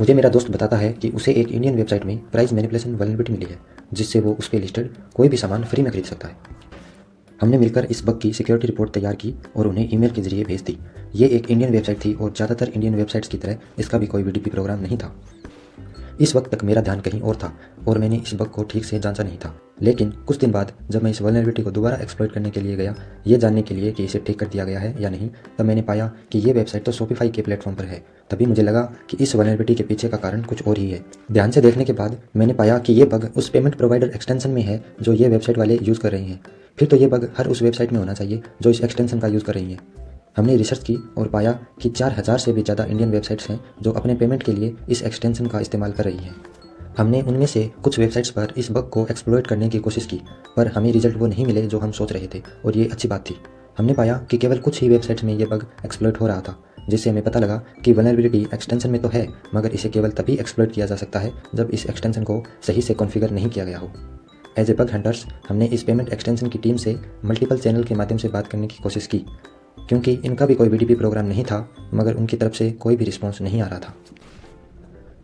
मुझे मेरा दोस्त बताता है कि उसे एक इंडियन वेबसाइट में प्राइस मैनिपुलेशन वल्नरेबिलिटी मिली है, जिससे वो उस पर लिस्टेड कोई भी सामान फ्री में खरीद सकता है। हमने मिलकर इस बग की सिक्योरिटी रिपोर्ट तैयार की और उन्हें ईमेल के जरिए भेज दी। ये एक इंडियन वेबसाइट थी और ज़्यादातर इंडियन वेबसाइट्स की तरह इसका भी कोई वीडीपी प्रोग्राम नहीं था। इस वक्त तक मेरा ध्यान कहीं और था और मैंने इस बग को ठीक से जांचा नहीं था। लेकिन कुछ दिन बाद जब मैं इस वल्नरेबिलिटी को दोबारा एक्सप्लॉइट करने के लिए गया, ये जानने के लिए कि इसे ठीक कर दिया गया है या नहीं, तब मैंने पाया कि ये वेबसाइट तो शॉपिफाई के प्लेटफॉर्म पर है। तभी मुझे लगा कि इस वल्नरेबिलिटी के पीछे का कारण कुछ और ही है। ध्यान से देखने के बाद मैंने पाया कि ये बग उस पेमेंट प्रोवाइडर एक्सटेंशन में है जो ये वेबसाइट वाले यूज़ कर रहे हैं। फिर तो ये बग हर उस वेबसाइट में होना चाहिए जो इस एक्सटेंशन का यूज़ कर रही है। हमने रिसर्च की और पाया कि 4000 से भी ज़्यादा इंडियन वेबसाइट्स हैं जो अपने पेमेंट के लिए इस एक्सटेंशन का इस्तेमाल कर रही हैं। हमने उनमें से कुछ वेबसाइट्स पर इस बग को एक्सप्लॉइट करने की कोशिश की, पर हमें रिजल्ट वो नहीं मिले जो हम सोच रहे थे, और ये अच्छी बात थी। हमने पाया कि केवल कुछ ही वेबसाइट्स में ये बग एक्सप्लॉइट हो रहा था, जिससे हमें पता लगा कि वल्नरेबिलिटी एक्सटेंशन में तो है, मगर इसे केवल तभी एक्सप्लॉइट किया जा सकता है जब इस एक्सटेंशन को सही से कॉन्फ़िगर नहीं किया गया हो। एज ए बग हंटर्स, हमने इस पेमेंट एक्सटेंशन की टीम से मल्टीपल चैनल के माध्यम से बात करने की कोशिश की, क्योंकि इनका भी कोई वीडीपी प्रोग्राम नहीं था, मगर उनकी तरफ से कोई भी रिस्पॉन्स नहीं आ रहा था।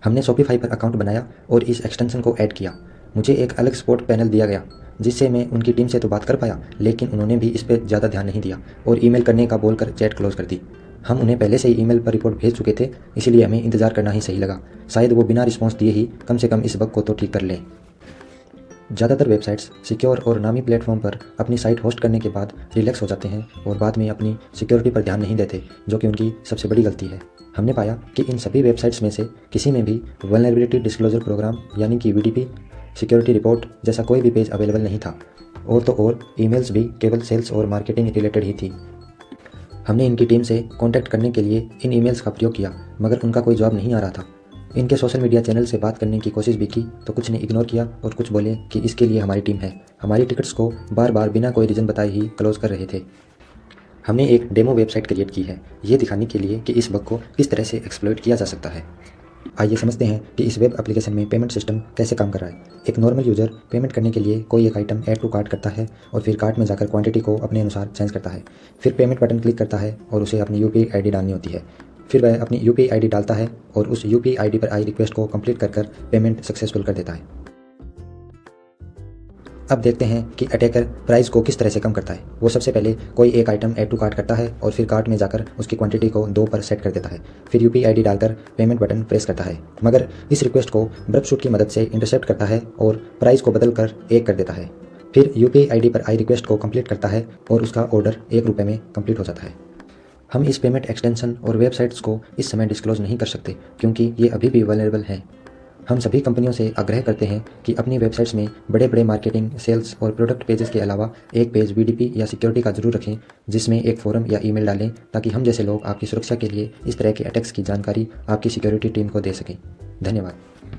हमने शॉपिफाई पर अकाउंट बनाया और इस एक्सटेंशन को ऐड किया। मुझे एक अलग सपोर्ट पैनल दिया गया, जिससे मैं उनकी टीम से तो बात कर पाया, लेकिन उन्होंने भी इस पर ज़्यादा ध्यान नहीं दिया और ईमेल करने का बोलकर चैट क्लोज कर दी। हम उन्हें पहले से ही ईमेल पर रिपोर्ट भेज चुके थे, इसलिए हमें इंतज़ार करना ही सही लगा। शायद वो बिना रिस्पॉन्स दिए ही कम से कम इस बग को तो ठीक कर लें। ज़्यादातर वेबसाइट्स सिक्योर और नामी प्लेटफॉर्म पर अपनी साइट होस्ट करने के बाद रिलैक्स हो जाते हैं और बाद में अपनी सिक्योरिटी पर ध्यान नहीं देते, जो कि उनकी सबसे बड़ी गलती है। हमने पाया कि इन सभी वेबसाइट्स में से किसी में भी वल्नरेबिलिटी डिस्क्लोजर प्रोग्राम यानी कि वीडीपी सिक्योरिटी रिपोर्ट जैसा कोई भी पेज अवेलेबल नहीं था, और तो और ईमेल्स भी केवल सेल्स और मार्केटिंग रिलेटेड ही थी। हमने इनकी टीम से कॉन्टैक्ट करने के लिए इन ईमेल्स का प्रयोग किया, मगर उनका कोई जवाब नहीं आ रहा था। इनके सोशल मीडिया चैनल से बात करने की कोशिश भी की तो कुछ ने इग्नोर किया और कुछ बोले कि इसके लिए हमारी टीम है। हमारी टिकट्स को बार बार बिना कोई रीज़न बताए ही क्लोज कर रहे थे। हमने एक डेमो वेबसाइट क्रिएट की है, ये दिखाने के लिए कि इस बग को किस तरह से एक्सप्लॉइट किया जा सकता है। आइए समझते हैं कि इस वेब एप्लीकेशन में पेमेंट सिस्टम कैसे काम कर रहा है। एक नॉर्मल यूज़र पेमेंट करने के लिए कोई एक आइटम ऐड टू कार्ट करता है और फिर कार्ट में जाकर क्वांटिटी को अपने अनुसार चेंज करता है। फिर पेमेंट बटन क्लिक करता है और उसे अपनी यूपीआई आईडी डालनी होती है। फिर वह अपनी यूपीआई आईडी डालता है और उस यूपीआई आईडी पर आई रिक्वेस्ट को कंप्लीट कर पेमेंट सक्सेसफुल कर देता है। अब देखते हैं कि अटैकर प्राइस को किस तरह से कम करता है। वो सबसे पहले कोई एक आइटम ऐड टू कार्ट करता है और फिर कार्ट में जाकर उसकी क्वांटिटी को 2 पर सेट कर देता है। फिर यूपीआई आईडी डालकर पेमेंट बटन प्रेस करता है, मगर इस रिक्वेस्ट को ब्रबशूट की मदद से इंटरसेप्ट करता है और प्राइस को बदल कर 1 कर देता है। फिर यूपीआई आईडी पर आई रिक्वेस्ट को कंप्लीट करता है और उसका ऑर्डर 1 रुपये में कंप्लीट हो जाता है। हम इस पेमेंट एक्सटेंशन और वेबसाइट्स को इस समय डिस्क्लोज नहीं कर सकते, क्योंकि ये अभी भी वल्नरेबल हैं। हम सभी कंपनियों से आग्रह करते हैं कि अपनी वेबसाइट्स में बड़े बड़े मार्केटिंग, सेल्स और प्रोडक्ट पेजेस के अलावा एक पेज वीडीपी या सिक्योरिटी का जरूर रखें, जिसमें एक फोरम या ईमेल डालें, ताकि हम जैसे लोग आपकी सुरक्षा के लिए इस तरह के अटैक्स की जानकारी आपकी सिक्योरिटी टीम को दे सकें। धन्यवाद।